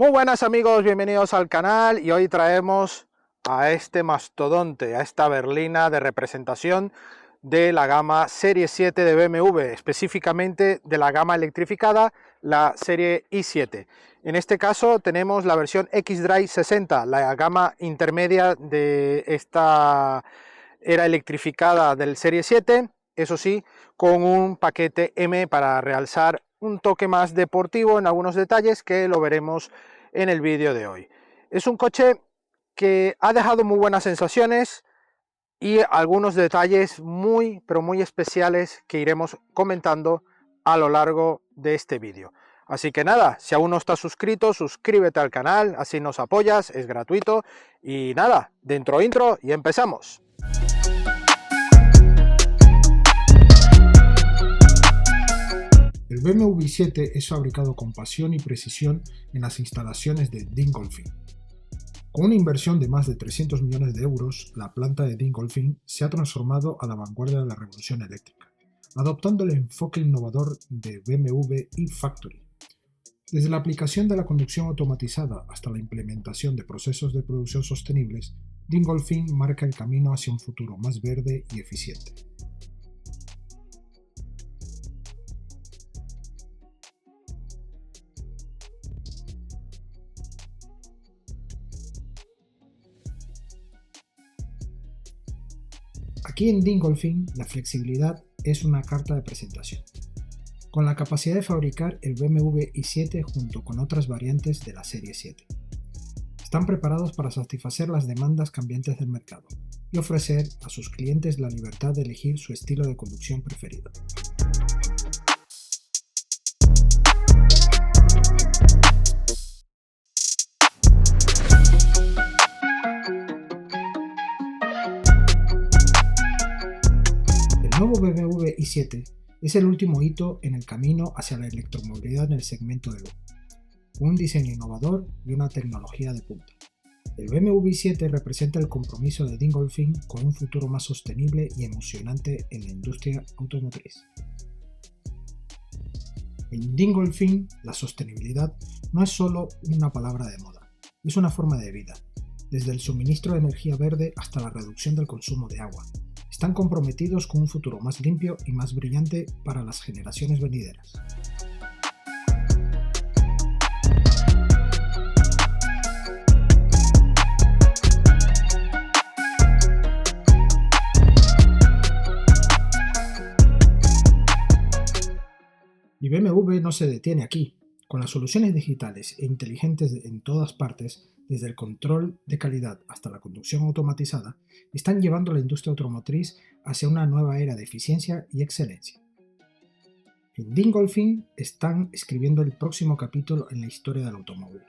Muy buenas amigos, bienvenidos al canal y hoy traemos a este mastodonte, a esta berlina de representación de la gama Serie 7 de BMW, específicamente de la gama electrificada, la Serie i7. En este caso tenemos la versión xDrive 60, la gama intermedia de esta era electrificada del Serie 7, eso sí, con un paquete M para realzar un toque más deportivo en algunos detalles que lo veremos en el vídeo de hoy. Es un coche que ha dejado muy buenas sensaciones y algunos detalles muy pero muy especiales que iremos comentando a lo largo de este vídeo. Así que nada, si aún no estás suscrito, suscríbete al canal, así nos apoyas, es gratuito. Y nada, dentro intro y empezamos. El BMW i7 es fabricado con pasión y precisión en las instalaciones de Dingolfing. Con una inversión de más de 300 millones de euros, la planta de Dingolfing se ha transformado a la vanguardia de la revolución eléctrica, adoptando el enfoque innovador de BMW eFactory. Desde la aplicación de la conducción automatizada hasta la implementación de procesos de producción sostenibles, Dingolfing marca el camino hacia un futuro más verde y eficiente. Aquí en Dingolfing, la flexibilidad es una carta de presentación, con la capacidad de fabricar el BMW i7 junto con otras variantes de la serie 7. Están preparados para satisfacer las demandas cambiantes del mercado y ofrecer a sus clientes la libertad de elegir su estilo de conducción preferido. El nuevo BMW i7 es el último hito en el camino hacia la electromovilidad en el segmento de lujo, con un diseño innovador y una tecnología de punta. El BMW i7 representa el compromiso de Dingolfing con un futuro más sostenible y emocionante en la industria automotriz. En Dingolfing, la sostenibilidad no es solo una palabra de moda, es una forma de vida, desde el suministro de energía verde hasta la reducción del consumo de agua. Están comprometidos con un futuro más limpio y más brillante para las generaciones venideras. Y BMW no se detiene aquí. Con las soluciones digitales e inteligentes en todas partes, desde el control de calidad hasta la conducción automatizada, están llevando a la industria automotriz hacia una nueva era de eficiencia y excelencia. En Dingolfing están escribiendo el próximo capítulo en la historia del automóvil.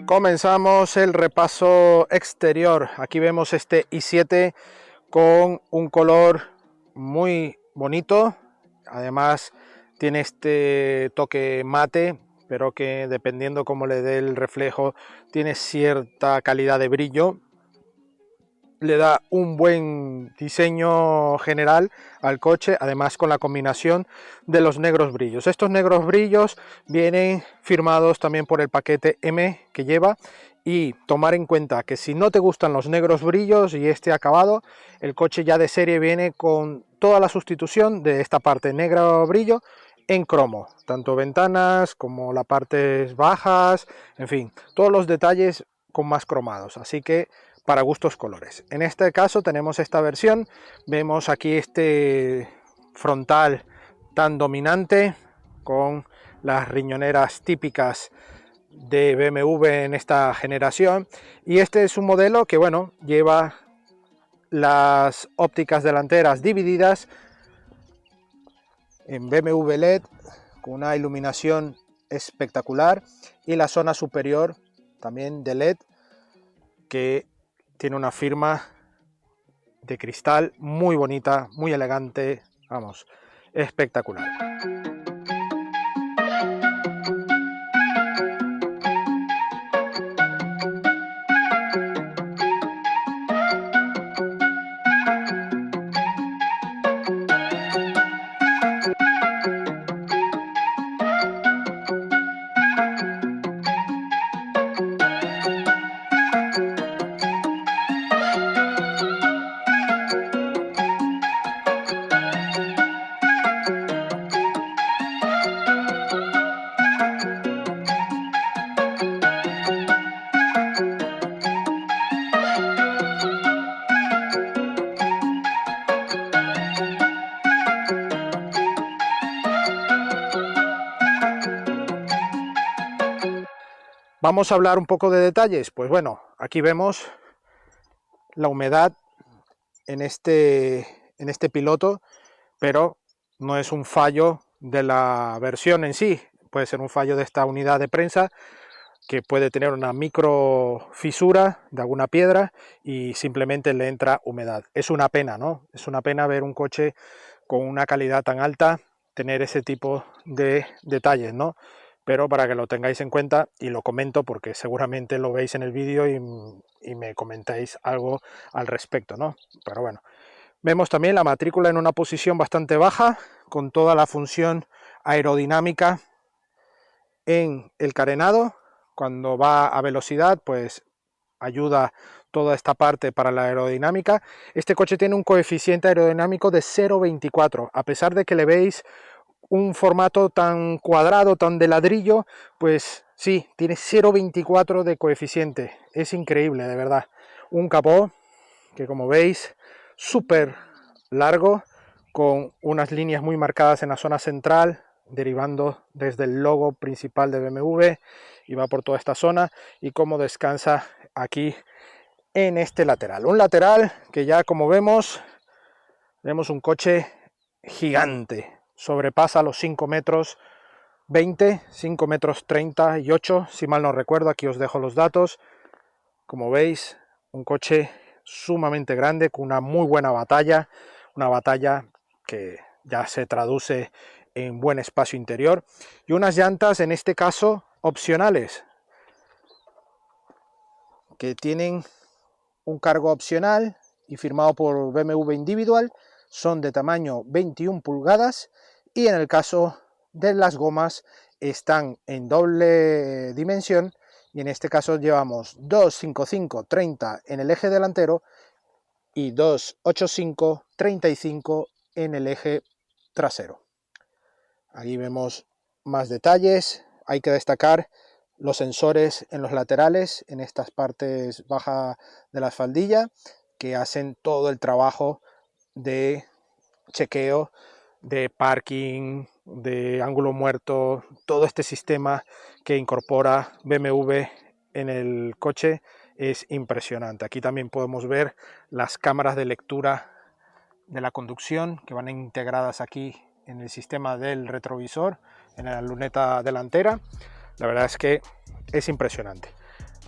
Comenzamos el repaso exterior. Aquí vemos este i7 con un color muy bonito. Además tiene este toque mate, pero que dependiendo cómo le dé el reflejo tiene cierta calidad de brillo. Le da un buen diseño general al coche, además con la combinación de los negros brillos. Estos negros brillos vienen firmados también por el paquete M que lleva, y tomar en cuenta que si no te gustan los negros brillos y este acabado, el coche ya de serie viene con toda la sustitución de esta parte negro brillo en cromo, tanto ventanas como las partes bajas, en fin, todos los detalles con más cromados, así que para gustos colores. En este caso tenemos esta versión, vemos aquí este frontal tan dominante con las riñoneras típicas de BMW en esta generación, y este es un modelo que bueno, lleva las ópticas delanteras divididas en BMW LED con una iluminación espectacular, y la zona superior también de LED que tiene una firma de cristal muy bonita, muy elegante, vamos, espectacular. Vamos a hablar un poco de detalles. Pues bueno, aquí vemos la humedad en este piloto, pero no es un fallo de la versión en sí, puede ser un fallo de esta unidad de prensa que puede tener una micro fisura de alguna piedra y simplemente le entra humedad. Es una pena, ¿no? Es una pena ver un coche con una calidad tan alta tener ese tipo de detalles, ¿no? Pero para que lo tengáis en cuenta, y lo comento porque seguramente lo veis en el vídeo y me comentáis algo al respecto, ¿no? Pero bueno, vemos también la matrícula en una posición bastante baja, con toda la función aerodinámica en el carenado. Cuando va a velocidad, pues ayuda toda esta parte para la aerodinámica. Este coche tiene un coeficiente aerodinámico de 0,24, a pesar de que le veis un formato tan cuadrado, tan de ladrillo, pues sí, tiene 0,24 de coeficiente. Es increíble, de verdad. Un capó que, como veis, súper largo, con unas líneas muy marcadas en la zona central, derivando desde el logo principal de BMW y va por toda esta zona, y cómo descansa aquí en este lateral. Un lateral que ya, como vemos un coche gigante, sobrepasa los 5 metros 20, 5 metros 38, si mal no recuerdo. Aquí os dejo los datos. Como veis, un coche sumamente grande, con una muy buena batalla, una batalla que ya se traduce en buen espacio interior, y unas llantas, en este caso, opcionales, que tienen un cargo opcional y firmado por BMW Individual. Son de tamaño 21 pulgadas y en el caso de las gomas están en doble dimensión, y en este caso llevamos 255/30 en el eje delantero y 285/35 en el eje trasero. Aquí vemos más detalles. Hay que destacar los sensores en los laterales, en estas partes bajas de la espaldilla, que hacen todo el trabajo de chequeo, de parking, de ángulo muerto. Todo este sistema que incorpora BMW en el coche es impresionante. Aquí también podemos ver las cámaras de lectura de la conducción, que van integradas aquí en el sistema del retrovisor, en la luneta delantera. La verdad es que es impresionante.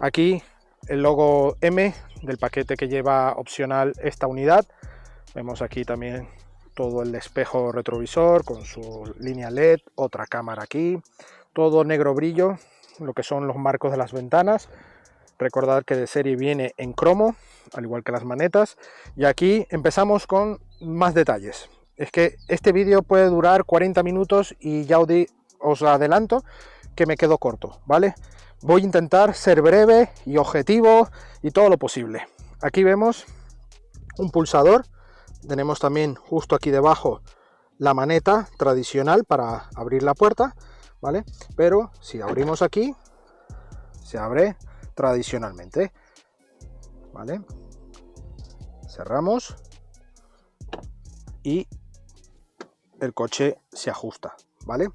Aquí el logo M del paquete que lleva opcional esta unidad. Vemos aquí también todo el espejo retrovisor con su línea LED, otra cámara aquí, todo negro brillo, lo que son los marcos de las ventanas. Recordad que de serie viene en cromo, al igual que las manetas. Y aquí empezamos con más detalles. Es que este vídeo puede durar 40 minutos y ya os adelanto que me quedo corto, ¿vale? Voy a intentar ser breve y objetivo y todo lo posible. Aquí vemos un pulsador. Tenemos también justo aquí debajo la maneta tradicional para abrir la puerta, ¿vale? Pero si abrimos aquí, se abre tradicionalmente, ¿vale? Cerramos y el coche se ajusta, ¿vale?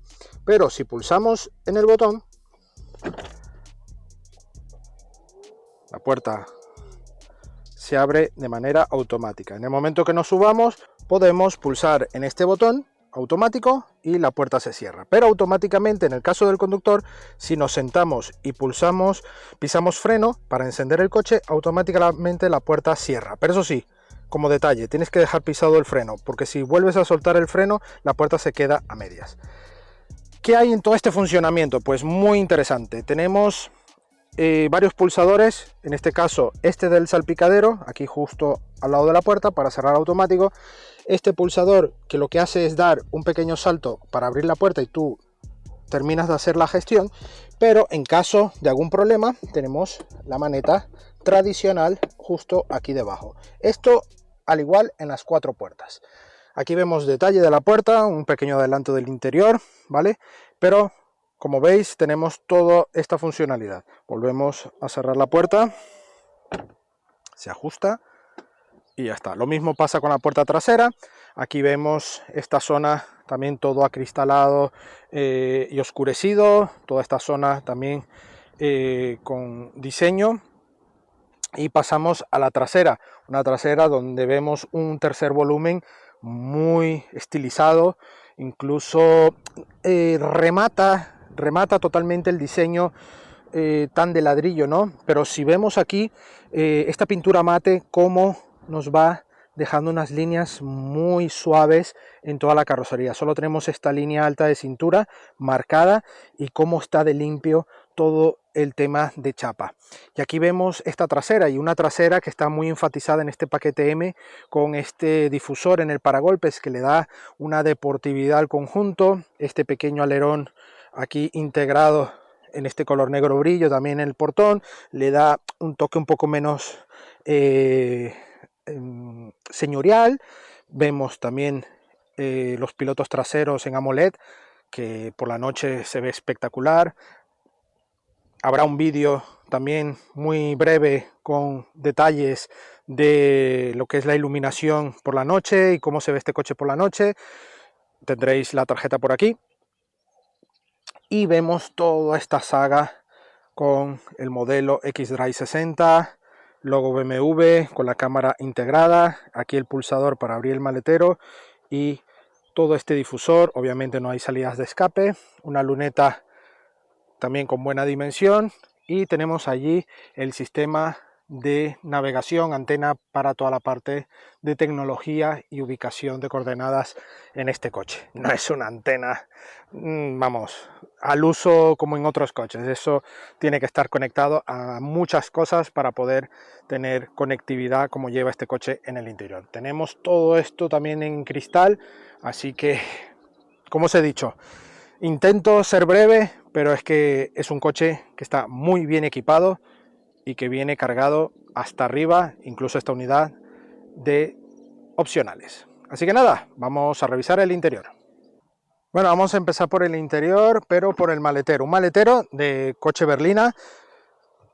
Pero si pulsamos en el botón, la puerta se abre de manera automática. En el momento que nos subamos, podemos pulsar en este botón automático y la puerta se cierra. Pero automáticamente, en el caso del conductor, si nos sentamos y pisamos freno para encender el coche, automáticamente la puerta cierra. Pero eso sí, como detalle, tienes que dejar pisado el freno, porque si vuelves a soltar el freno, la puerta se queda a medias. ¿Qué hay en todo este funcionamiento? Pues muy interesante. Tenemos varios pulsadores, en este caso este del salpicadero, aquí justo al lado de la puerta para cerrar automático. Este pulsador, que lo que hace es dar un pequeño salto para abrir la puerta y tú terminas de hacer la gestión. Pero en caso de algún problema, tenemos la maneta tradicional justo aquí debajo. Esto al igual en las 4 puertas. Aquí vemos detalle de la puerta, un pequeño adelanto del interior, ¿vale? Pero como veis, tenemos toda esta funcionalidad. Volvemos a cerrar la puerta, se ajusta y ya está. Lo mismo pasa con la puerta trasera. Aquí vemos esta zona también todo acristalado y oscurecido. Toda esta zona también con diseño. Y pasamos a la trasera, una trasera donde vemos un tercer volumen muy estilizado, incluso remata totalmente el diseño tan de ladrillo, ¿no? Pero si vemos aquí esta pintura mate, cómo nos va dejando unas líneas muy suaves en toda la carrocería. Solo tenemos esta línea alta de cintura marcada y cómo está de limpio todo el tema de chapa. Y aquí vemos esta trasera, y una trasera que está muy enfatizada en este paquete M, con este difusor en el paragolpes que le da una deportividad al conjunto, este pequeño alerón aquí integrado en este color negro brillo también en el portón, le da un toque un poco menos señorial. Vemos también los pilotos traseros en AMOLED, que por la noche se ve espectacular. Habrá un vídeo también muy breve con detalles de lo que es la iluminación por la noche y cómo se ve este coche por la noche. Tendréis la tarjeta por aquí. Y vemos toda esta saga con el modelo X-Drive 60, logo BMW con la cámara integrada, aquí el pulsador para abrir el maletero y todo este difusor. Obviamente no hay salidas de escape, una luneta también con buena dimensión, y tenemos allí el sistema de navegación, antena para toda la parte de tecnología y ubicación de coordenadas en este coche. No es una antena, vamos, al uso como en otros coches. Eso tiene que estar conectado a muchas cosas para poder tener conectividad como lleva este coche en el interior. Tenemos todo esto también en cristal, así que, como os he dicho, intento ser breve, pero es que es un coche que está muy bien equipado y que viene cargado hasta arriba, incluso esta unidad, de opcionales. Así que nada, vamos a revisar el interior. Bueno, vamos a empezar por el interior, pero por el maletero. Un maletero de coche berlina,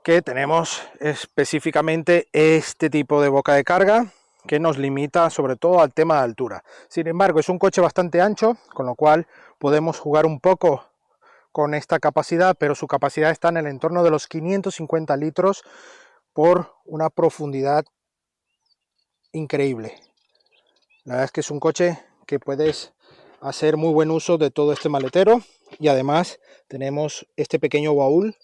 que tenemos específicamente este tipo de boca de carga, que nos limita sobre todo al tema de altura. Sin embargo, es un coche bastante ancho, con lo cual podemos jugar un poco con esta capacidad, pero su capacidad está en el entorno de los 550 litros por una profundidad increíble. La verdad es que es un coche que puedes hacer muy buen uso de todo este maletero, y además tenemos este pequeño baúl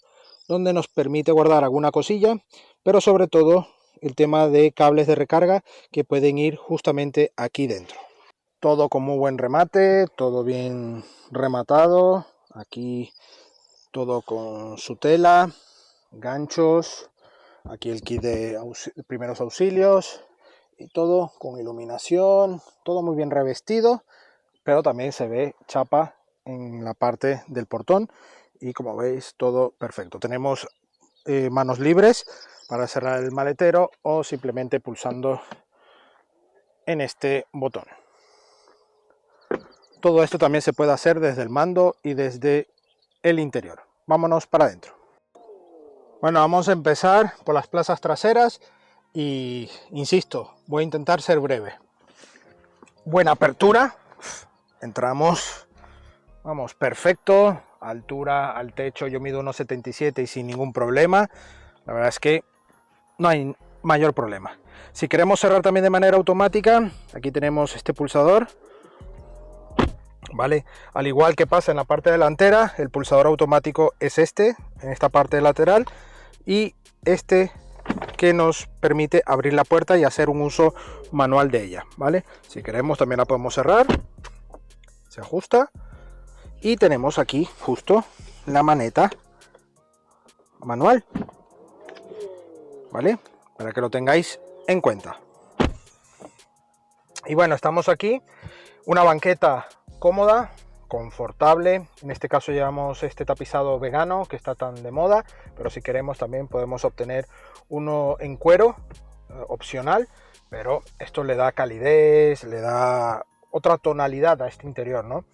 donde nos permite guardar alguna cosilla, pero sobre todo el tema de cables de recarga que pueden ir justamente aquí dentro. Todo con muy buen remate, todo bien rematado, aquí todo con su tela, ganchos, aquí el kit de primeros auxilios y todo con iluminación, todo muy bien revestido, pero también se ve chapa en la parte del portón y, como veis, todo perfecto. Tenemos manos libres para cerrar el maletero o simplemente pulsando en este botón. Todo esto también se puede hacer desde el mando y desde el interior. Vámonos para adentro. Bueno, vamos a empezar por las plazas traseras y, insisto, voy a intentar ser breve. Buena apertura, entramos, vamos, perfecto, altura al techo, yo mido 1,77 y sin ningún problema. La verdad es que no hay mayor problema. Si queremos cerrar también de manera automática, aquí tenemos este pulsador, ¿vale? Al igual que pasa en la parte delantera, el pulsador automático es este, en esta parte lateral, y este que nos permite abrir la puerta y hacer un uso manual de ella, ¿vale? Si queremos también la podemos cerrar, se ajusta, y tenemos aquí justo la maneta manual, ¿vale? Para que lo tengáis en cuenta. Y bueno, estamos aquí, una banqueta cómoda, confortable. En este caso llevamos este tapizado vegano que está tan de moda, pero si queremos también podemos obtener uno en cuero, opcional, pero esto le da calidez, le da otra tonalidad a este interior, ¿no?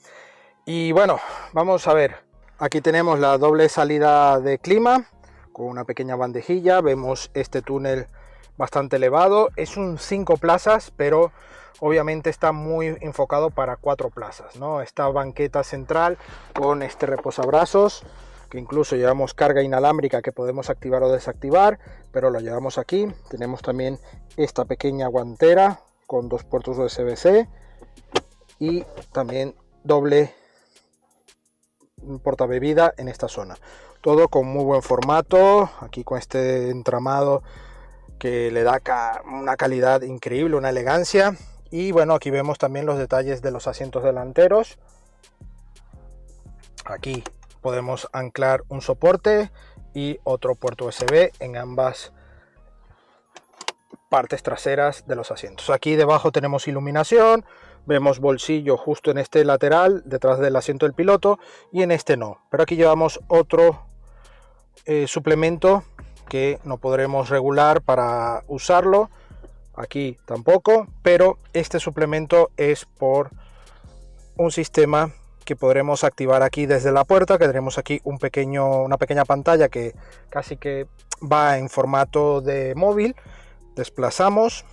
Y bueno, vamos a ver, aquí tenemos la doble salida de clima con una pequeña bandejilla. Vemos este túnel bastante elevado, es un 5 plazas, pero obviamente está muy enfocado para 4 plazas, ¿no? Esta banqueta central con este reposabrazos que incluso llevamos carga inalámbrica que podemos activar o desactivar, pero lo llevamos aquí. Tenemos también esta pequeña guantera con 2 puertos USB-C y también doble portabebida en esta zona. Todo con muy buen formato, aquí con este entramado que le da una calidad increíble, una elegancia. Y bueno, aquí vemos también los detalles de los asientos delanteros. Aquí podemos anclar un soporte y otro puerto USB en ambas partes traseras de los asientos. Aquí debajo tenemos iluminación, vemos bolsillo justo en este lateral detrás del asiento del piloto y en este no, pero aquí llevamos otro suplemento que no podremos regular para usarlo, aquí tampoco, pero este suplemento es por un sistema que podremos activar aquí desde la puerta, que tenemos aquí una pequeña pantalla que casi que va en formato de móvil. Desplazamos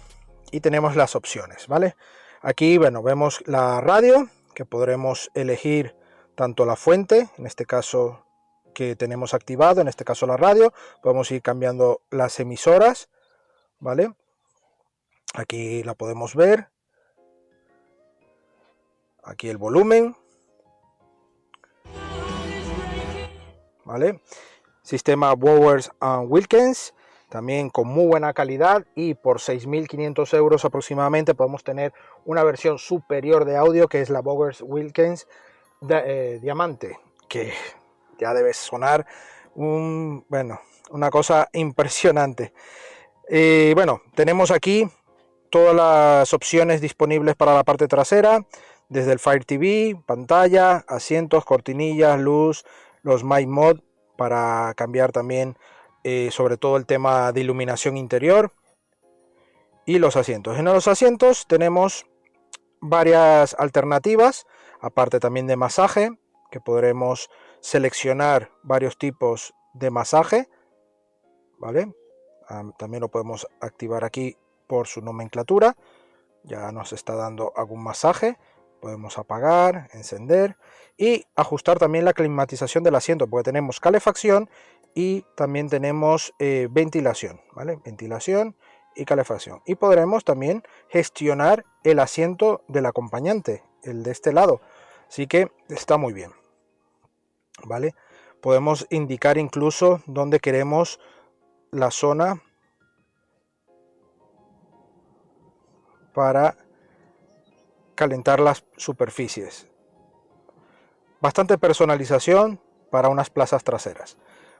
y tenemos las opciones, ¿vale? Aquí, bueno, vemos la radio, que podremos elegir tanto la fuente, en este caso que tenemos activado, en este caso la radio, podemos ir cambiando las emisoras, ¿vale? Aquí la podemos ver, aquí el volumen, ¿vale? Sistema Bowers & Wilkins, también con muy buena calidad, y por 6.500 euros aproximadamente podemos tener una versión superior de audio que es la Bowers Wilkins Diamante, que ya debe sonar una cosa impresionante. Bueno, tenemos aquí todas las opciones disponibles para la parte trasera, desde el Fire TV, pantalla, asientos, cortinillas, luz, los My Mod para cambiar también sobre todo el tema de iluminación interior, y los asientos. En los asientos tenemos varias alternativas, aparte también de masaje, que podremos seleccionar varios tipos de masaje, ¿vale? También lo podemos activar aquí por su nomenclatura, ya nos está dando algún masaje. Podemos apagar, encender y ajustar también la climatización del asiento, porque tenemos calefacción y también tenemos ventilación, ¿vale? Ventilación y calefacción. Y podremos también gestionar el asiento del acompañante, el de este lado. Así que está muy bien, ¿vale? Podemos indicar incluso dónde queremos la zona para calentar las superficies. Bastante personalización para unas plazas traseras.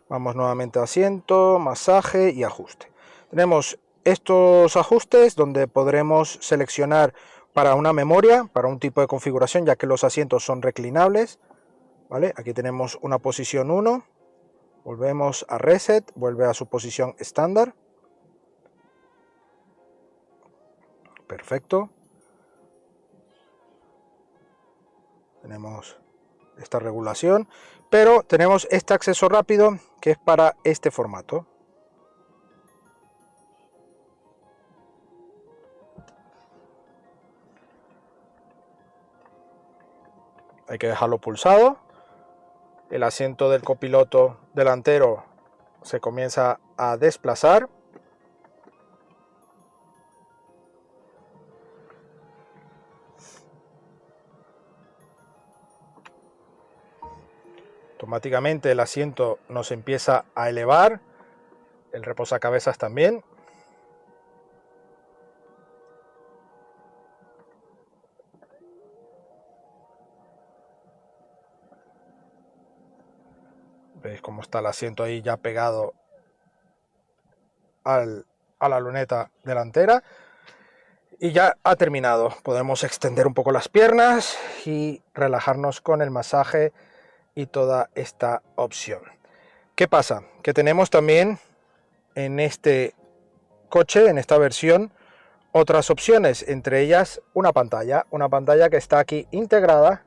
Vamos nuevamente a asiento, masaje y ajuste. Tenemos estos ajustes donde podremos seleccionar para una memoria, para un tipo de configuración, ya que los asientos son reclinables, ¿vale? Aquí tenemos una posición 1, volvemos a reset, vuelve a su posición estándar. Perfecto. Tenemos esta regulación, pero tenemos este acceso rápido que es para este formato. Hay que dejarlo pulsado. El asiento del copiloto delantero se comienza a desplazar. Automáticamente el asiento nos empieza a elevar, el reposacabezas también. Veis cómo está el asiento ahí ya pegado a la luneta delantera. Y ya ha terminado. Podemos extender un poco las piernas y relajarnos con el masaje y toda esta opción. ¿Qué pasa? Que tenemos también en este coche, en esta versión, otras opciones, entre ellas una pantalla que está aquí integrada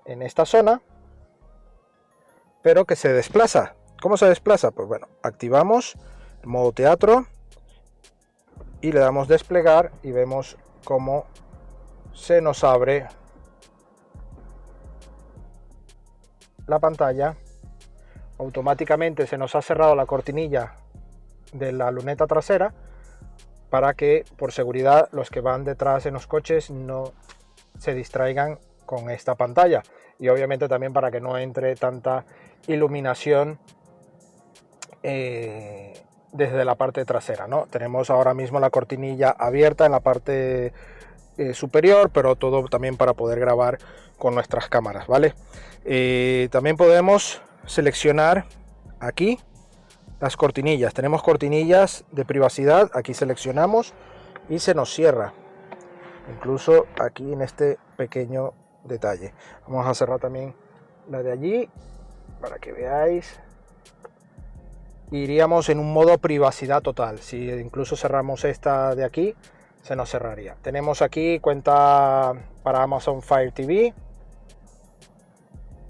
en esta zona, pero que se desplaza. ¿Cómo se desplaza? Pues bueno, activamos el modo teatro y le damos desplegar y vemos cómo se nos abre la pantalla automáticamente se nos ha cerrado la cortinilla de la luneta trasera para que por seguridad los que van detrás en los coches no se distraigan con esta pantalla, y obviamente también para que no entre tanta iluminación desde la parte trasera, ¿no? Tenemos ahora mismo la cortinilla abierta en la parte superior, pero todo también para poder grabar con nuestras cámaras, ¿vale? También podemos seleccionar aquí las cortinillas. Tenemos cortinillas de privacidad, aquí seleccionamos y se nos cierra, incluso aquí en este pequeño detalle. Vamos a cerrar también la de allí para que veáis. Iríamos en un modo privacidad total. Si incluso cerramos esta de aquí, se nos cerraría. Tenemos aquí cuenta para Amazon Fire TV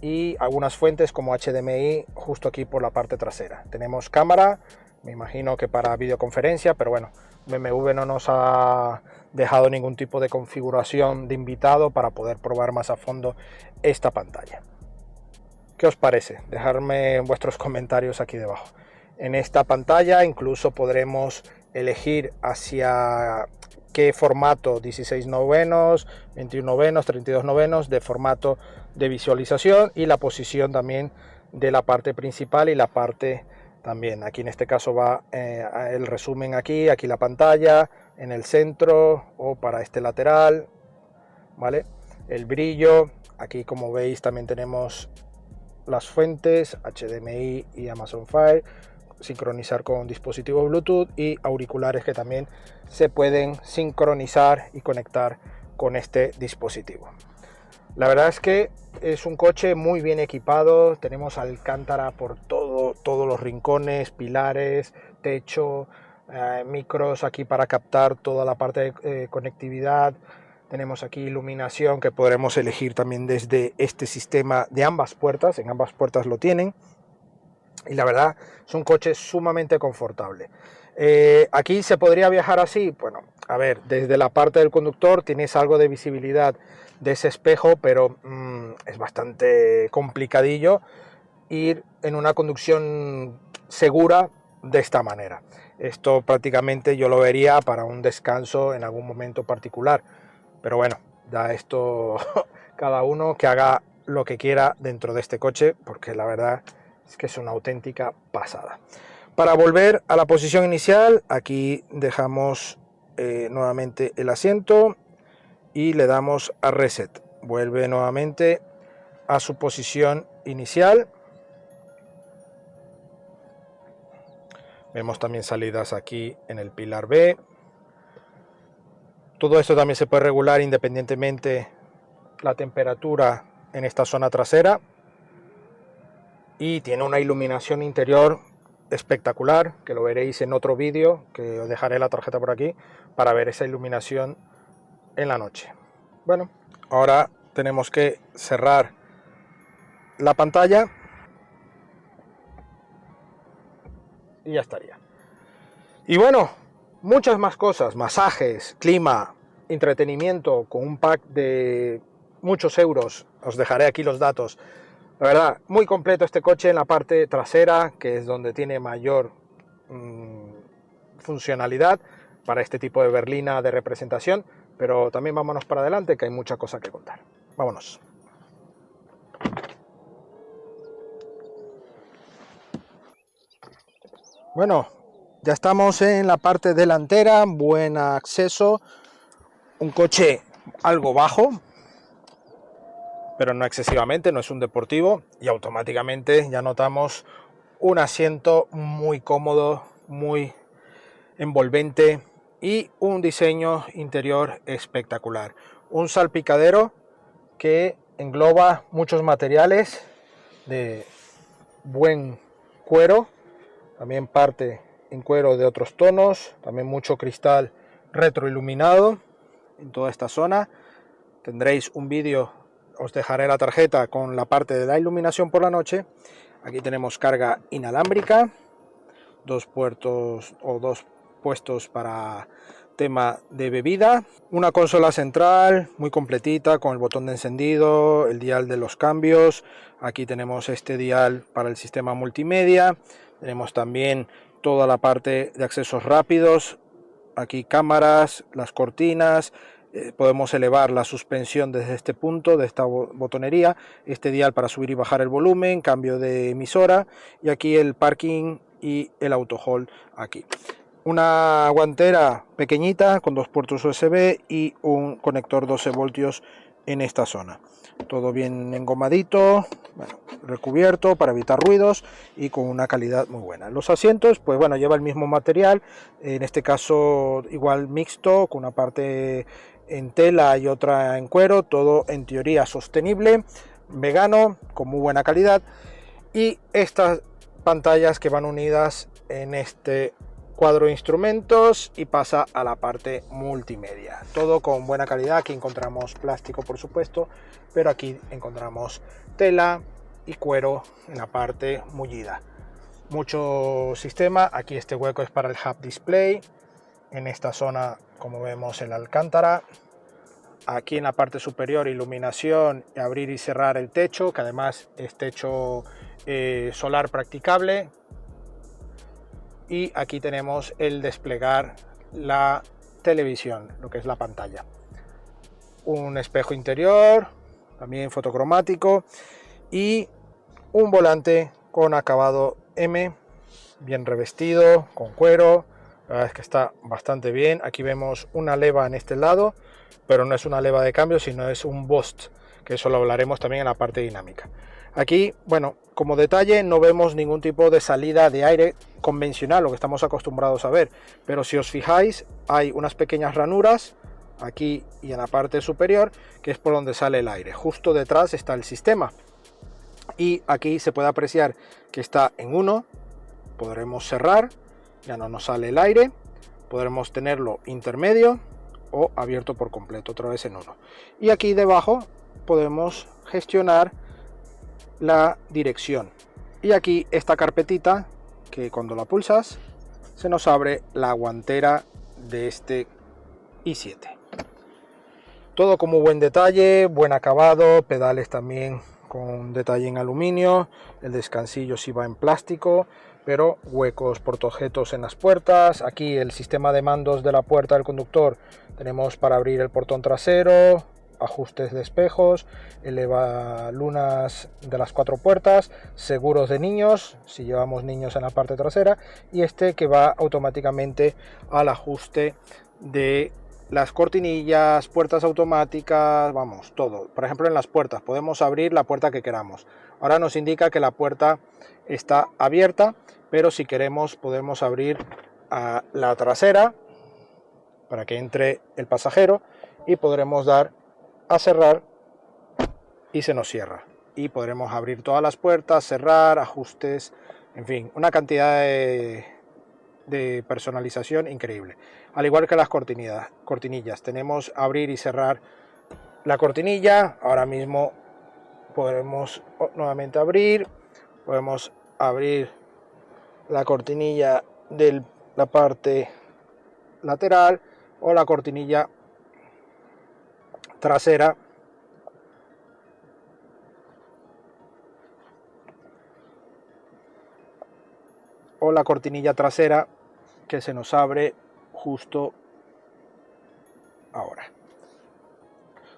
y algunas fuentes como HDMI justo aquí por la parte trasera. Tenemos cámara, me imagino que para videoconferencia, pero bueno, BMW no nos ha dejado ningún tipo de configuración de invitado para poder probar más a fondo esta pantalla. ¿Qué os parece? Dejadme vuestros comentarios aquí debajo. En esta pantalla incluso podremos elegir hacia qué formato, 16 novenos, 21 novenos, 32 novenos de formato de visualización, y la posición también de la parte principal y la parte también. Aquí en este caso va el resumen aquí la pantalla en el centro o para este lateral, ¿vale? El brillo, aquí como veis también tenemos las fuentes HDMI y Amazon Fire, sincronizar con dispositivos Bluetooth y auriculares que también se pueden sincronizar y conectar con este dispositivo. La verdad es que es un coche muy bien equipado. Tenemos alcántara por todos los rincones, pilares, techo, micros aquí para captar toda la parte de conectividad. Tenemos aquí iluminación que podremos elegir también desde este sistema de ambas puertas. En ambas puertas lo tienen. Y la verdad es un coche sumamente confortable. Aquí se podría viajar así. Bueno, a ver, desde la parte del conductor tienes algo de visibilidad de ese espejo, pero es bastante complicadillo ir en una conducción segura de esta manera. Esto prácticamente yo lo vería para un descanso en algún momento particular, pero bueno, ya esto cada uno que haga lo que quiera dentro de este coche, porque la verdad es que es una auténtica pasada. Para volver a la posición inicial, aquí dejamos nuevamente el asiento y le damos a reset. Vuelve nuevamente a su posición inicial. Vemos también salidas aquí en el pilar B. Todo esto también se puede regular independientemente la temperatura en esta zona trasera. Y tiene una iluminación interior espectacular, que lo veréis en otro vídeo, que os dejaré la tarjeta por aquí, para ver esa iluminación en la noche. Bueno, ahora tenemos que cerrar la pantalla y ya estaría. Y bueno, muchas más cosas, masajes, clima, entretenimiento, con un pack de muchos euros. Os dejaré aquí los datos. La verdad, muy completo este coche en la parte trasera, que es donde tiene mayor funcionalidad para este tipo de berlina de representación, pero también vámonos para adelante, que hay mucha cosa que contar. Vámonos. Bueno, ya estamos en la parte delantera, buen acceso, un coche algo bajo, pero no excesivamente, no es un deportivo, y automáticamente ya notamos un asiento muy cómodo, muy envolvente y un diseño interior espectacular. Un salpicadero que engloba muchos materiales de buen cuero, también parte en cuero de otros tonos, también mucho cristal retroiluminado en toda esta zona. Tendréis un vídeo, os dejaré la tarjeta con la parte de la iluminación por la noche. Aquí tenemos carga inalámbrica, dos puertos o dos puestos para tema de bebida, una consola central muy completita con el botón de encendido, el dial de los cambios. Aquí tenemos este dial para el sistema multimedia, tenemos también toda la parte de accesos rápidos, aquí cámaras, las cortinas, podemos elevar la suspensión desde este punto, de esta botonería, este dial para subir y bajar el volumen, cambio de emisora, y aquí el parking y el auto hold aquí. Una guantera pequeñita con 2 puertos USB y un conector 12 voltios en esta zona. Todo bien engomadito, bueno, recubierto para evitar ruidos y con una calidad muy buena. Los asientos, pues bueno, lleva el mismo material, en este caso igual mixto, con una parte en tela y otra en cuero, todo en teoría sostenible, vegano, con muy buena calidad, y estas pantallas que van unidas en este cuadro de instrumentos y pasa a la parte multimedia, todo con buena calidad. Aquí encontramos plástico, por supuesto, pero aquí encontramos tela y cuero en la parte mullida. Mucho sistema. Aquí este hueco es para el hub display, en esta zona, como vemos, el alcántara. Aquí en la parte superior, iluminación, abrir y cerrar el techo, que además es techo solar practicable. Y aquí tenemos el desplegar la televisión, lo que es la pantalla. Un espejo interior, también fotocromático, y un volante con acabado M, bien revestido, con cuero. La verdad es que está bastante bien. Aquí vemos una leva en este lado, pero no es una leva de cambio, sino es un boost, que eso lo hablaremos también en la parte dinámica. Aquí, bueno, como detalle, no vemos ningún tipo de salida de aire convencional, lo que estamos acostumbrados a ver, pero si os fijáis, hay unas pequeñas ranuras aquí y en la parte superior, que es por donde sale el aire. Justo detrás está el sistema, y aquí se puede apreciar que está en 1. Podremos cerrar, ya no nos sale el aire. Podremos tenerlo intermedio o abierto por completo, otra vez en 1. Y aquí debajo podemos gestionar la dirección, y aquí esta carpetita que cuando la pulsas se nos abre la guantera de este i7. Todo con muy buen detalle, buen acabado, pedales también con detalle en aluminio, el descansillo sí va en plástico, pero huecos portaobjetos en las puertas. Aquí el sistema de mandos de la puerta del conductor, tenemos para abrir el portón trasero, ajustes de espejos, elevalunas de las 4 puertas, seguros de niños si llevamos niños en la parte trasera, y este que va automáticamente al ajuste de las cortinillas, puertas automáticas, vamos, todo. Por ejemplo, en las puertas podemos abrir la puerta que queramos. Ahora nos indica que la puerta está abierta, pero si queremos podemos abrir a la trasera para que entre el pasajero, y podremos dar a cerrar y se nos cierra, y podremos abrir todas las puertas, cerrar, ajustes, en fin, una cantidad de personalización increíble. Al igual que las cortinillas, tenemos abrir y cerrar la cortinilla. Ahora mismo podemos nuevamente abrir, podemos abrir la cortinilla de la parte lateral o la cortinilla trasera, que se nos abre justo ahora.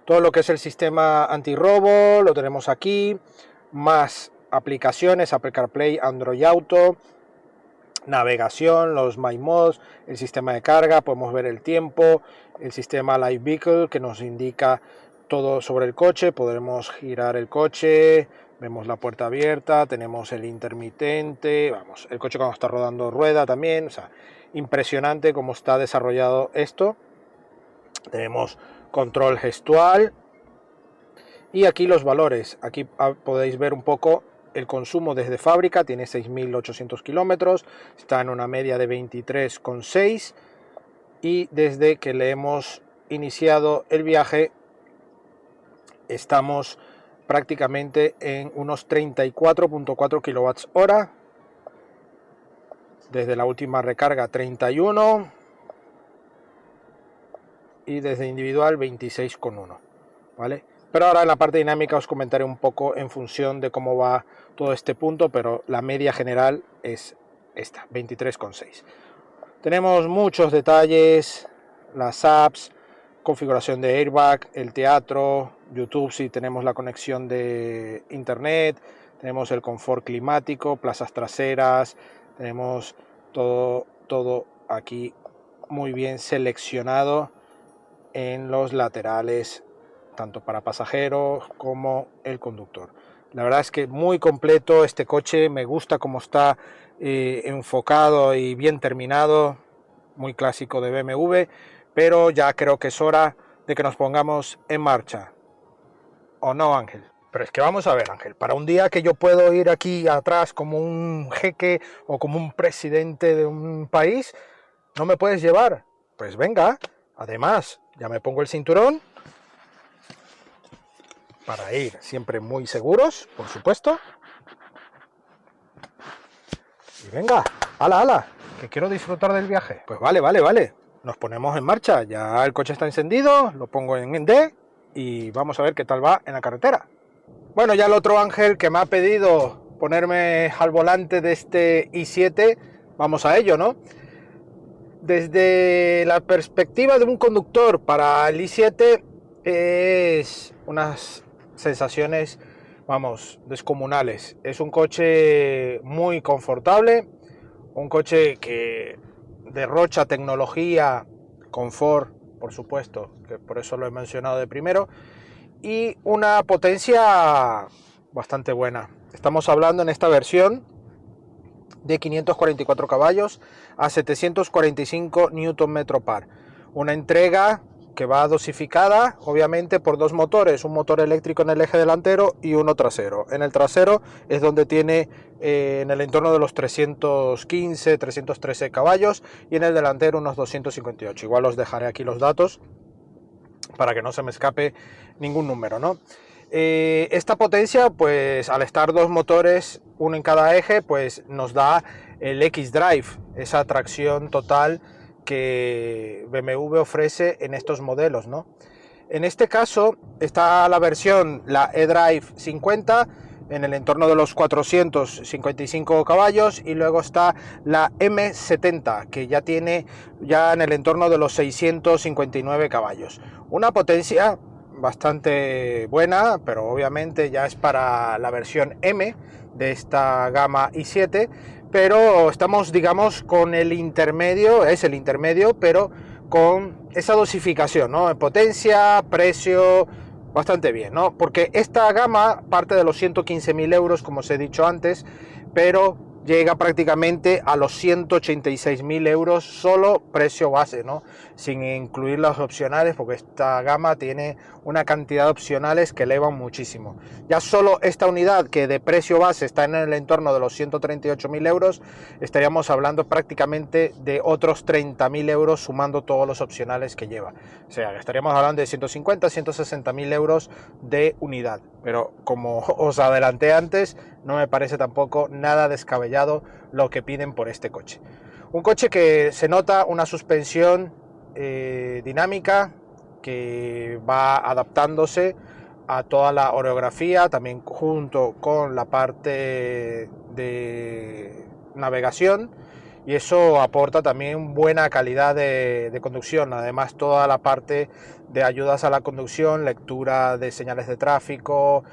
Todo lo que es el sistema antirrobo lo tenemos aquí, más aplicaciones, Apple CarPlay, Android Auto, navegación, los My Mods, el sistema de carga, podemos ver el tiempo, el sistema Live Vehicle que nos indica todo sobre el coche, podremos girar el coche, vemos la puerta abierta, tenemos el intermitente, vamos, el coche cuando está rodando rueda también, o sea, impresionante cómo está desarrollado esto. Tenemos control gestual, y aquí los valores. Aquí podéis ver un poco el consumo desde fábrica, tiene 6.800 kilómetros, está en una media de 23,6, y desde que le hemos iniciado el viaje estamos prácticamente en unos 34,4 kWh, desde la última recarga 31, y desde individual 26,1, ¿vale? Pero ahora en la parte dinámica os comentaré un poco en función de cómo va todo este punto, pero la media general es esta, 23,6. Tenemos muchos detalles, las apps, configuración de airbag, el teatro, YouTube si tenemos la conexión de internet, tenemos el confort climático, plazas traseras, tenemos todo aquí muy bien seleccionado en los laterales, tanto para pasajeros como el conductor. La verdad es que muy completo este coche, me gusta cómo está enfocado y bien terminado, muy clásico de BMW, pero ya creo que es hora de que nos pongamos en marcha. ¿O no, Ángel? Pero es que vamos a ver, Ángel, para un día que yo puedo ir aquí atrás como un jeque o como un presidente de un país, ¿no me puedes llevar? Pues venga, además, ya me pongo el cinturón para ir siempre muy seguros, por supuesto. Y venga, ala, que quiero disfrutar del viaje. Pues vale. Nos ponemos en marcha. Ya el coche está encendido, lo pongo en D y vamos a ver qué tal va en la carretera. Bueno, ya el otro Ángel que me ha pedido ponerme al volante de este i7, vamos a ello, ¿no? Desde la perspectiva de un conductor para el i7 es unas sensaciones, vamos, descomunales. Es un coche muy confortable, un coche que derrocha tecnología, confort, por supuesto, que por eso lo he mencionado de primero, y una potencia bastante buena. Estamos hablando en esta versión de 544 caballos a 745 Nm par. Una entrega que va dosificada, obviamente, por dos motores, un motor eléctrico en el eje delantero y uno trasero. En el trasero es donde tiene en el entorno de los 315, 313 caballos y en el delantero unos 258. Igual os dejaré aquí los datos para que no se me escape ningún número, ¿no? Esta potencia, pues al estar dos motores, uno en cada eje, pues nos da el X-Drive, esa tracción total que BMW ofrece en estos modelos, ¿no? En este caso está la versión, la eDrive 50, en el entorno de los 455 caballos, y luego está la M70, que ya tiene en el entorno de los 659 caballos. Una potencia bastante buena, pero obviamente ya es para la versión M de esta gama i7, pero estamos, digamos, con el intermedio, es el intermedio, pero con esa dosificación, ¿no? En potencia, precio, bastante bien, ¿no? Porque esta gama parte de los 115.000 euros, como os he dicho antes, pero llega prácticamente a los 186.000 euros solo precio base, ¿no? Sin incluir las opcionales, porque esta gama tiene una cantidad de opcionales que elevan muchísimo. Ya solo esta unidad, que de precio base está en el entorno de los 138.000 euros, estaríamos hablando prácticamente de otros 30.000 euros sumando todos los opcionales que lleva. O sea, estaríamos hablando de 150, 160.000 euros de unidad. Pero como os adelanté antes, no me parece tampoco nada descabellado lo que piden por este coche. Un coche que se nota una suspensión dinámica que va adaptándose a toda la orografía, también junto con la parte de navegación, y eso aporta también buena calidad de conducción. Además, toda la parte de ayudas a la conducción, lectura de señales de tráfico,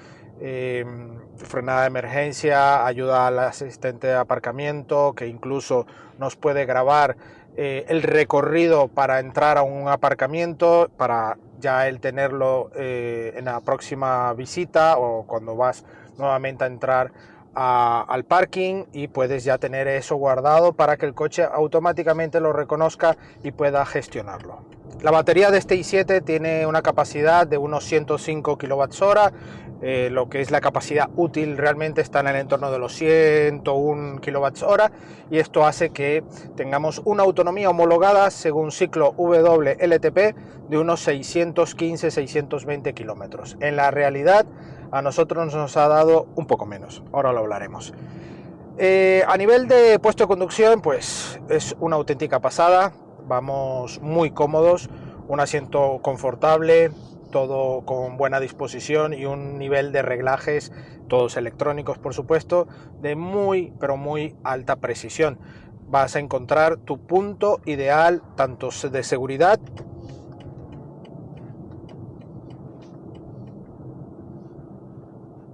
frenada de emergencia, ayuda al asistente de aparcamiento, que incluso nos puede grabar el recorrido para entrar a un aparcamiento, para ya el tenerlo en la próxima visita o cuando vas nuevamente a entrar al parking, y puedes ya tener eso guardado para que el coche automáticamente lo reconozca y pueda gestionarlo. La batería de este i7 tiene una capacidad de unos 105 kWh, lo que es la capacidad útil realmente está en el entorno de los 101 kWh, y esto hace que tengamos una autonomía homologada según ciclo WLTP de unos 615-620 kilómetros. En la realidad a nosotros nos ha dado un poco menos, ahora lo hablaremos. A nivel de puesto de conducción, pues es una auténtica pasada, vamos muy cómodos, un asiento confortable, todo con buena disposición y un nivel de reglajes, todos electrónicos por supuesto, de muy pero muy alta precisión. Vas a encontrar tu punto ideal tanto de seguridad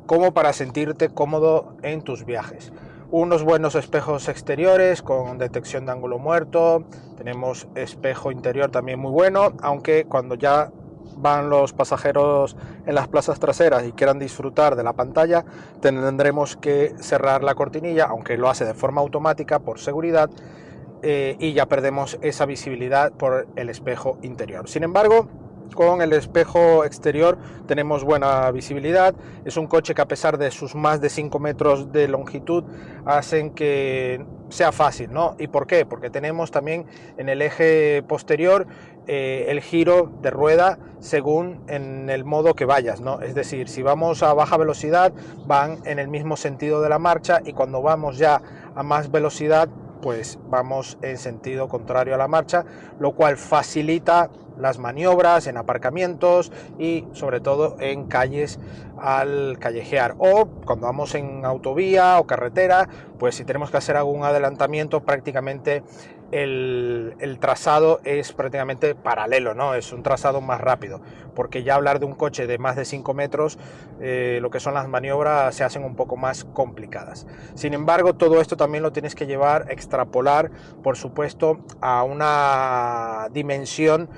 como para sentirte cómodo en tus viajes. Unos buenos espejos exteriores con detección de ángulo muerto, tenemos espejo interior también muy bueno, aunque cuando ya van los pasajeros en las plazas traseras y quieran disfrutar de la pantalla, tendremos que cerrar la cortinilla, aunque lo hace de forma automática por seguridad, y ya perdemos esa visibilidad por el espejo interior. Sin embargo, con el espejo exterior tenemos buena visibilidad. Es un coche que, a pesar de sus más de 5 metros de longitud, hacen que sea fácil, ¿no? ¿Y por qué? Porque tenemos también en el eje posterior el giro de rueda según en el modo que vayas, ¿no? Es decir, si vamos a baja velocidad van en el mismo sentido de la marcha, y cuando vamos ya a más velocidad pues vamos en sentido contrario a la marcha, lo cual facilita las maniobras en aparcamientos y sobre todo en calles al callejear, o cuando vamos en autovía o carretera, pues si tenemos que hacer algún adelantamiento, prácticamente el trazado es prácticamente paralelo, ¿no? Es un trazado más rápido, porque ya hablar de un coche de más de 5 metros, lo que son las maniobras se hacen un poco más complicadas. Sin embargo, todo esto también lo tienes que llevar, extrapolar, por supuesto, a una dimensión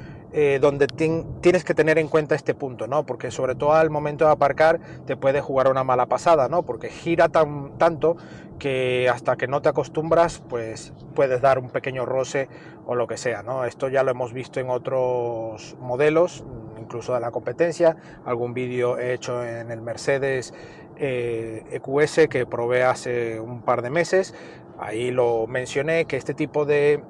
donde tienes que tener en cuenta este punto, ¿no? Porque sobre todo al momento de aparcar te puede jugar una mala pasada, ¿no? Porque gira tanto que hasta que no te acostumbras, pues puedes dar un pequeño roce o lo que sea, ¿no? Esto ya lo hemos visto en otros modelos, incluso de la competencia. Algún vídeo he hecho en el Mercedes EQS que probé hace un par de meses. Ahí lo mencioné, que este tipo de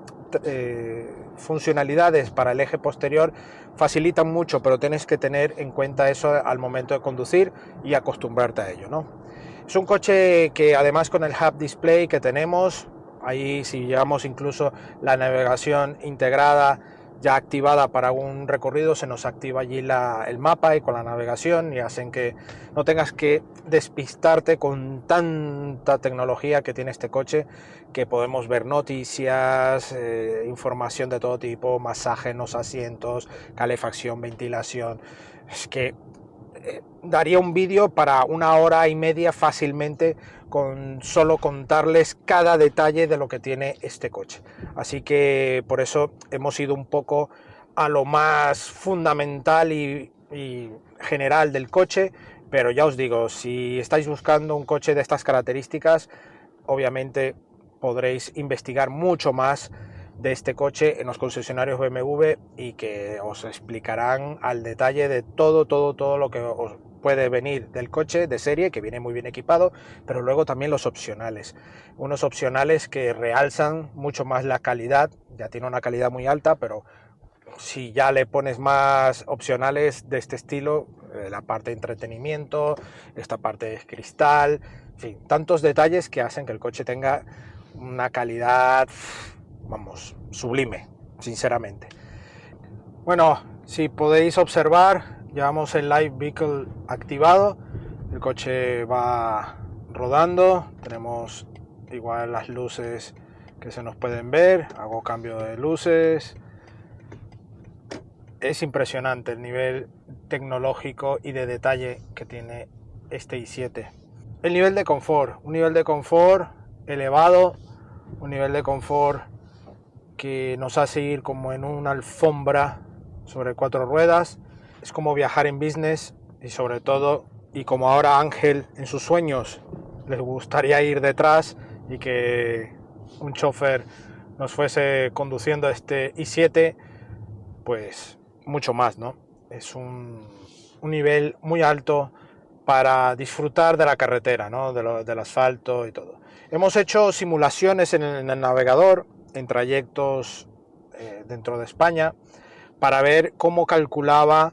funcionalidades para el eje posterior facilitan mucho, pero tienes que tener en cuenta eso al momento de conducir y acostumbrarte a ello, ¿no? Es un coche que, además, con el Hub Display que tenemos ahí, si llevamos incluso la navegación integrada ya activada para un recorrido, se nos activa allí el mapa y con la navegación, y hacen que no tengas que despistarte con tanta tecnología que tiene este coche, que podemos ver noticias, información de todo tipo, masaje en los asientos, calefacción, ventilación. Es que daría un vídeo para 1 hora y media fácilmente, con solo contarles cada detalle de lo que tiene este coche. Así que por eso hemos ido un poco a lo más fundamental y general del coche, pero ya os digo, si estáis buscando un coche de estas características, obviamente podréis investigar mucho más de este coche en los concesionarios BMW, y que os explicarán al detalle de todo lo que os puede venir del coche de serie, que viene muy bien equipado, pero luego también los opcionales, unos opcionales que realzan mucho más la calidad. Ya tiene una calidad muy alta, pero si ya le pones más opcionales de este estilo, la parte de entretenimiento, esta parte de cristal, en fin, tantos detalles que hacen que el coche tenga una calidad, vamos, sublime, sinceramente. Bueno, si podéis observar, llevamos el Live Vehicle activado, el coche va rodando, tenemos igual las luces que se nos pueden ver, hago cambio de luces. Es impresionante el nivel tecnológico y de detalle que tiene este i7. El nivel de confort, un nivel de confort elevado, un nivel de confort que nos hace ir como en una alfombra sobre 4 ruedas. Es como viajar en business, y sobre todo, y como ahora Ángel en sus sueños les gustaría ir detrás y que un chofer nos fuese conduciendo este i7, pues mucho más, ¿no? Es un nivel muy alto para disfrutar de la carretera, ¿no? Del asfalto y todo. Hemos hecho simulaciones en el navegador, en trayectos dentro de España, para ver cómo calculaba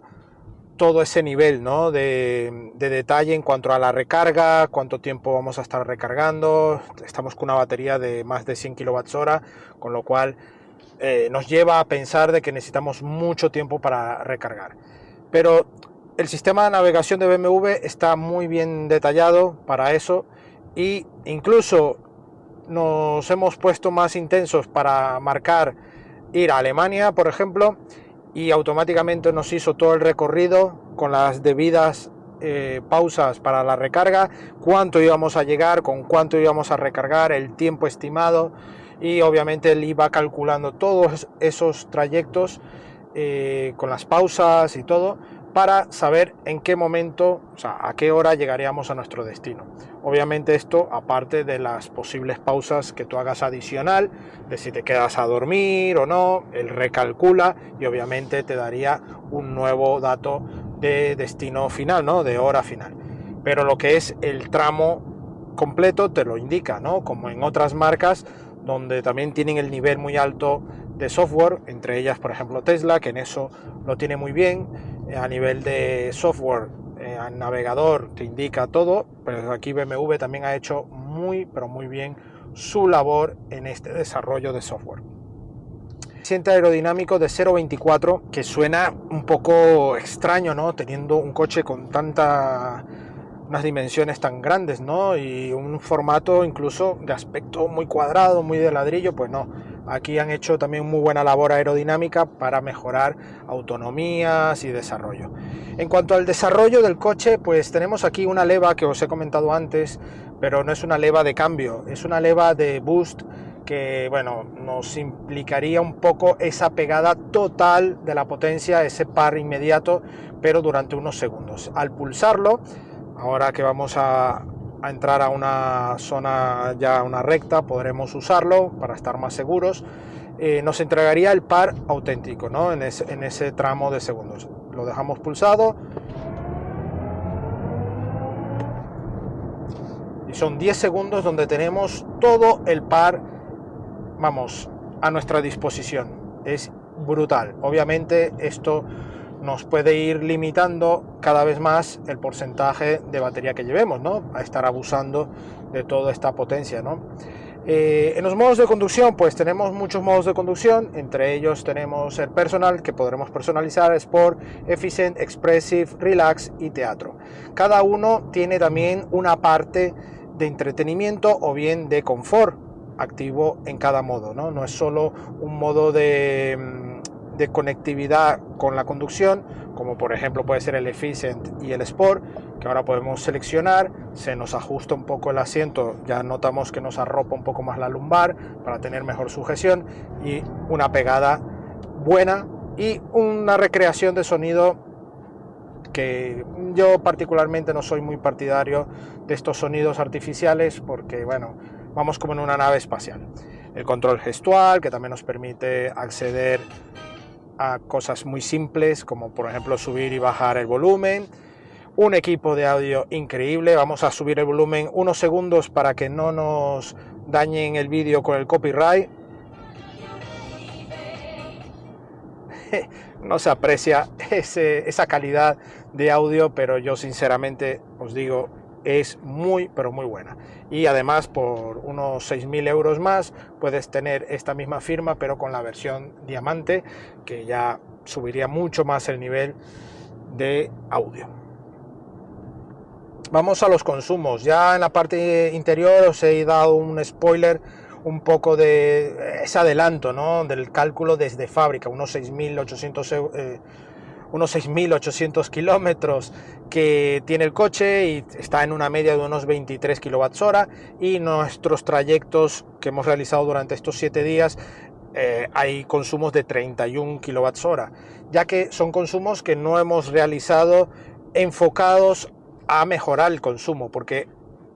todo ese nivel, ¿no? de detalle en cuanto a la recarga, cuánto tiempo vamos a estar recargando. Estamos con una batería de más de 100 kWh, con lo cual nos lleva a pensar de que necesitamos mucho tiempo para recargar. Pero el sistema de navegación de BMW está muy bien detallado para eso, y incluso nos hemos puesto más intensos para marcar ir a Alemania, por ejemplo, y automáticamente nos hizo todo el recorrido con las debidas pausas para la recarga, cuánto íbamos a llegar, con cuánto íbamos a recargar, el tiempo estimado, y obviamente él iba calculando todos esos trayectos con las pausas y todo, para saber en qué momento, o sea, a qué hora llegaríamos a nuestro destino. Obviamente esto, aparte de las posibles pausas que tú hagas adicional, de si te quedas a dormir o no, él recalcula y obviamente te daría un nuevo dato de destino final, ¿no? De hora final. Pero lo que es el tramo completo te lo indica, ¿no? Como en otras marcas donde también tienen el nivel muy alto de software, entre ellas por ejemplo Tesla, que en eso lo tiene muy bien. A nivel de software, al navegador te indica todo, pero aquí BMW también ha hecho muy pero muy bien su labor en este desarrollo de software. Coeficiente aerodinámico de 0,24, que suena un poco extraño, ¿no? Teniendo un coche con unas dimensiones tan grandes, ¿no? Y un formato incluso de aspecto muy cuadrado, muy de ladrillo, pues no. Aquí han hecho también muy buena labor aerodinámica para mejorar autonomías y desarrollo. En cuanto al desarrollo del coche, pues tenemos aquí una leva que os he comentado antes, pero no es una leva de cambio, es una leva de boost que, bueno, nos implicaría un poco esa pegada total de la potencia, ese par inmediato, pero durante unos segundos. Al pulsarlo, ahora que vamos a entrar a una zona, ya una recta, podremos usarlo para estar más seguros. Nos entregaría el par auténtico, ¿no? en ese tramo de segundos. Lo dejamos pulsado y son 10 segundos donde tenemos todo el par, vamos, a nuestra disposición. Es brutal. Obviamente esto nos puede ir limitando cada vez más el porcentaje de batería que llevemos, ¿no? A estar abusando de toda esta potencia, ¿no? En los modos de conducción, pues tenemos muchos modos de conducción, entre ellos tenemos el personal, que podremos personalizar, Sport, Efficient, Expressive, Relax y Teatro. Cada uno tiene también una parte de entretenimiento o bien de confort activo en cada modo, ¿no? No es solo un modo de conectividad con la conducción, como por ejemplo puede ser el Efficient y el Sport, que ahora podemos seleccionar, se nos ajusta un poco el asiento, ya notamos que nos arropa un poco más la lumbar para tener mejor sujeción y una pegada buena y una recreación de sonido que yo particularmente no soy muy partidario de estos sonidos artificiales, porque bueno, vamos como en una nave espacial. El control gestual, que también nos permite acceder a cosas muy simples, como por ejemplo subir y bajar el volumen. Un equipo de audio increíble. Vamos a subir el volumen unos segundos para que no nos dañen el vídeo con el copyright. No se aprecia esa calidad de audio, pero yo sinceramente os digo, es muy pero muy buena. Y además por unos 6.000 euros más puedes tener esta misma firma, pero con la versión diamante, que ya subiría mucho más el nivel de audio. Vamos a los consumos. Ya en la parte interior os he dado un spoiler, un poco de ese adelanto, ¿no? Del cálculo desde fábrica, unos 6.800 kilómetros que tiene el coche y está en una media de unos 23 kWh, y nuestros trayectos que hemos realizado durante estos 7 días hay consumos de 31 kWh, ya que son consumos que no hemos realizado enfocados a mejorar el consumo, porque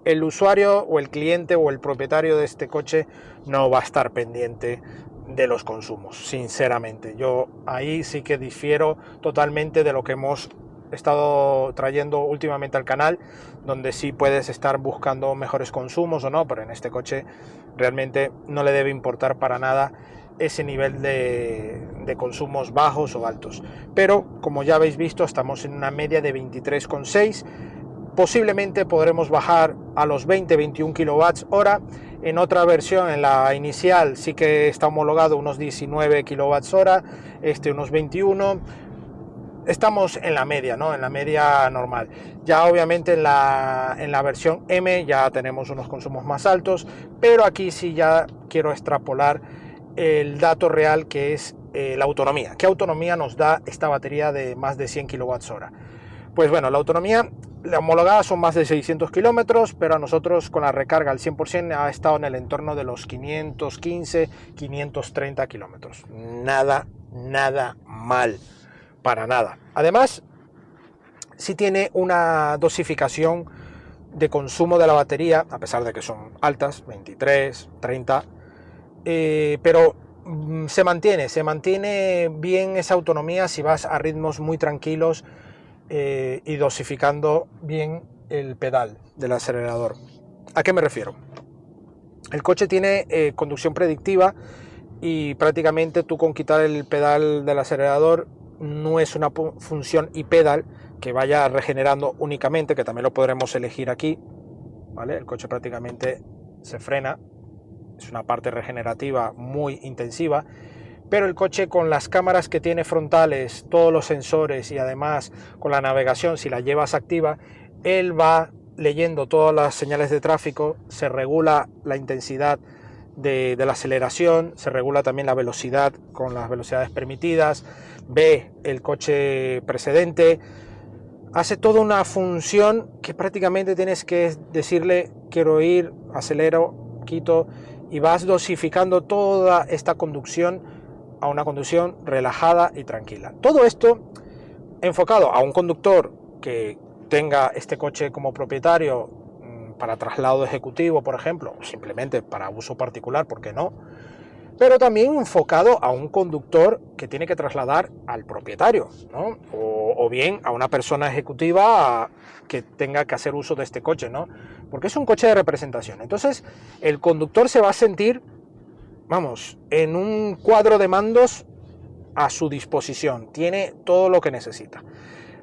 el usuario o el cliente o el propietario de este coche no va a estar pendiente de los consumos, sinceramente. Yo ahí sí que difiero totalmente de lo que hemos estado trayendo últimamente al canal, donde sí puedes estar buscando mejores consumos o no, pero en este coche realmente no le debe importar para nada ese nivel de consumos bajos o altos. Pero como ya habéis visto, estamos en una media de 23,6. Posiblemente podremos bajar a los 20-21 kWh. En otra versión, en la inicial, sí que está homologado unos 19 kWh, unos 21. Estamos en la media, ¿no? En la media normal. Ya obviamente en la versión M ya tenemos unos consumos más altos, pero aquí sí ya quiero extrapolar el dato real, que es la autonomía. ¿Qué autonomía nos da esta batería de más de 100 kWh? Pues bueno, la autonomía, la homologada son más de 600 kilómetros, pero a nosotros con la recarga al 100% ha estado en el entorno de los 515, 530 kilómetros. Nada mal, para nada. Además, sí tiene una dosificación de consumo de la batería, a pesar de que son altas, 23, 30, pero se mantiene bien esa autonomía si vas a ritmos muy tranquilos y dosificando bien el pedal del acelerador. ¿A qué me refiero? El coche tiene conducción predictiva y prácticamente tú con quitar el pedal del acelerador no es una función e-pedal que vaya regenerando únicamente, que también lo podremos elegir aquí, ¿vale? El coche prácticamente se frena, es una parte regenerativa muy intensiva, pero el coche con las cámaras que tiene frontales, todos los sensores y además con la navegación, si la llevas activa, él va leyendo todas las señales de tráfico, se regula la intensidad de la aceleración, se regula también la velocidad con las velocidades permitidas, ve el coche precedente, hace toda una función que prácticamente tienes que decirle quiero ir, acelero, quito, y vas dosificando toda esta conducción a una conducción relajada y tranquila. Todo esto enfocado a un conductor que tenga este coche como propietario para traslado ejecutivo, por ejemplo, o simplemente para uso particular, ¿por qué no? Pero también enfocado a un conductor que tiene que trasladar al propietario, ¿no? O bien a una persona ejecutiva que tenga que hacer uso de este coche, ¿no? Porque es un coche de representación. Entonces, el conductor se va a sentir, vamos, en un cuadro de mandos a su disposición. Tiene todo lo que necesita.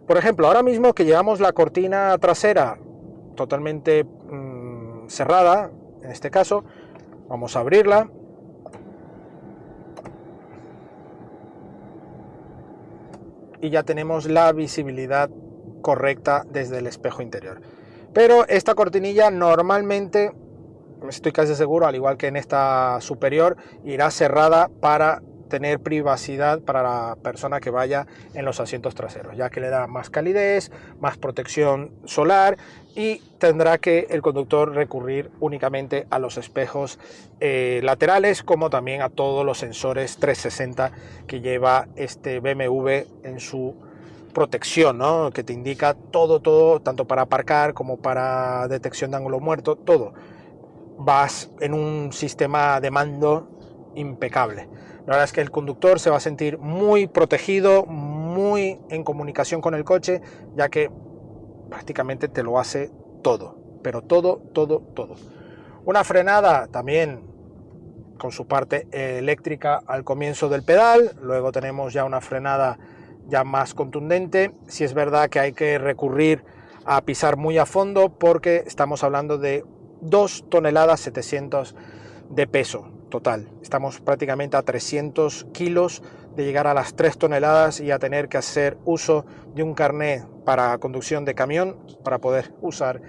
Por ejemplo, ahora mismo que llevamos la cortina trasera totalmente cerrada, en este caso, vamos a abrirla. Y ya tenemos la visibilidad correcta desde el espejo interior. Pero esta cortinilla normalmente, estoy casi seguro, al igual que en esta superior, irá cerrada para tener privacidad para la persona que vaya en los asientos traseros, ya que le da más calidez, más protección solar, y tendrá que el conductor recurrir únicamente a los espejos laterales, como también a todos los sensores 360 que lleva este BMW en su protección, ¿no? Que te indica todo, tanto para aparcar como para detección de ángulo muerto, todo. Vas en un sistema de mando impecable. La verdad es que el conductor se va a sentir muy protegido, muy en comunicación con el coche, ya que prácticamente te lo hace todo, pero todo. Una frenada también con su parte eléctrica al comienzo del pedal, luego tenemos ya una frenada ya más contundente. Si es verdad que hay que recurrir a pisar muy a fondo porque estamos hablando de 2 toneladas 700 de peso total. Estamos prácticamente a 300 kilos de llegar a las 3 toneladas y a tener que hacer uso de un carné para conducción de camión para poder usar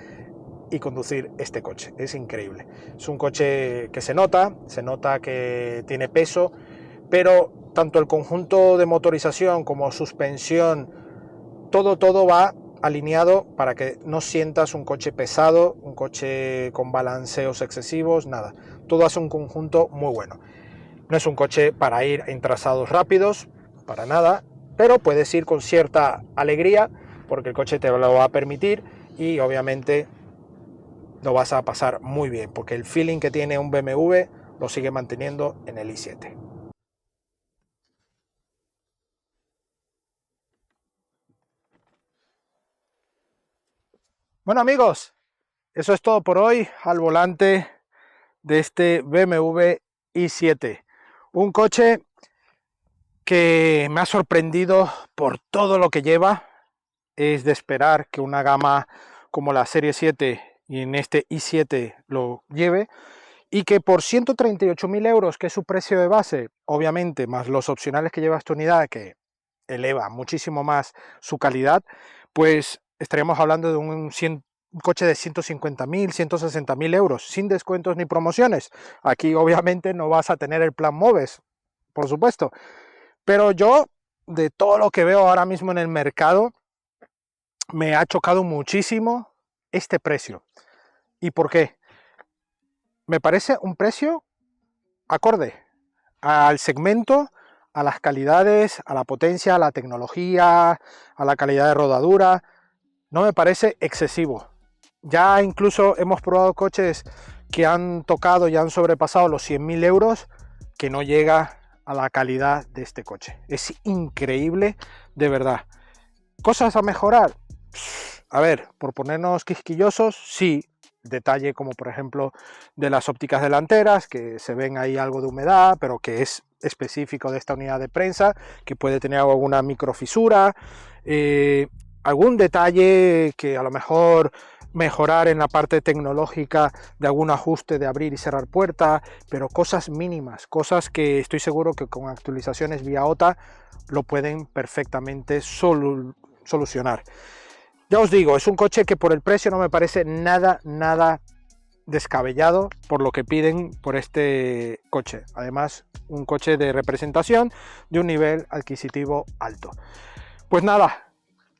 y conducir este coche. Es increíble. Es un coche que se nota que tiene peso, pero tanto el conjunto de motorización como suspensión, todo va alineado para que no sientas un coche pesado, un coche con balanceos excesivos, nada. Todo hace un conjunto muy bueno. No es un coche para ir en trazados rápidos, para nada, pero puedes ir con cierta alegría porque el coche te lo va a permitir y obviamente lo vas a pasar muy bien porque el feeling que tiene un BMW lo sigue manteniendo en el i7. Bueno amigos, eso es todo por hoy al volante de este BMW i7. Un coche que me ha sorprendido por todo lo que lleva. Es de esperar que una gama como la serie 7 y en este i7 lo lleve, y que por 138.000 euros, que es su precio de base, obviamente, más los opcionales que lleva esta unidad, que eleva muchísimo más su calidad, pues estaríamos hablando de un coche de 150.000, 160.000 euros, sin descuentos ni promociones. Aquí obviamente no vas a tener el plan MOVES, por supuesto, pero yo, de todo lo que veo ahora mismo en el mercado, me ha chocado muchísimo este precio. ¿Y por qué? Me parece un precio acorde al segmento, a las calidades, a la potencia, a la tecnología, a la calidad de rodadura. No me parece excesivo. Ya incluso hemos probado coches que han tocado y han sobrepasado los 100.000 euros, que no llega a la calidad de este coche. Es increíble, de verdad. ¿Cosas a mejorar? A ver, por ponernos quisquillosos, sí. Detalle como por ejemplo de las ópticas delanteras, que se ven ahí algo de humedad, pero que es específico de esta unidad de prensa, que puede tener alguna microfisura, algún detalle que a lo mejor mejorar en la parte tecnológica de algún ajuste de abrir y cerrar puerta, pero cosas mínimas, cosas que estoy seguro que con actualizaciones vía OTA lo pueden perfectamente solucionar. Ya os digo, es un coche que por el precio no me parece nada descabellado por lo que piden por este coche. Además, un coche de representación de un nivel adquisitivo alto. Pues nada,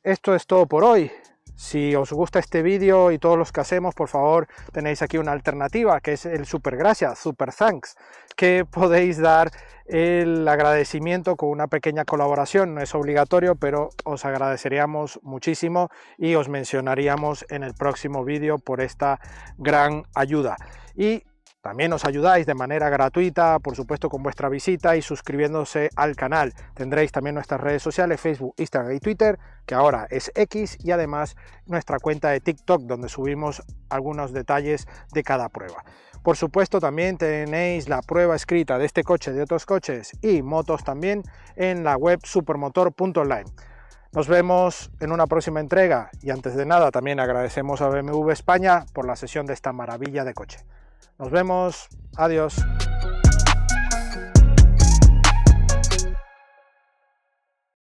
esto es todo por hoy. Si os gusta este vídeo y todos los que hacemos, por favor, tenéis aquí una alternativa, que es el super gracias, super thanks, que podéis dar el agradecimiento con una pequeña colaboración. No es obligatorio, pero os agradeceríamos muchísimo y os mencionaríamos en el próximo vídeo por esta gran ayuda. Y también nos ayudáis de manera gratuita, por supuesto, con vuestra visita y suscribiéndose al canal. Tendréis también nuestras redes sociales, Facebook, Instagram y Twitter, que ahora es X, y además nuestra cuenta de TikTok, donde subimos algunos detalles de cada prueba. Por supuesto, también tenéis la prueba escrita de este coche, de otros coches y motos también en la web supermotor.online. Nos vemos en una próxima entrega y antes de nada también agradecemos a BMW España por la cesión de esta maravilla de coche. Nos vemos, adiós.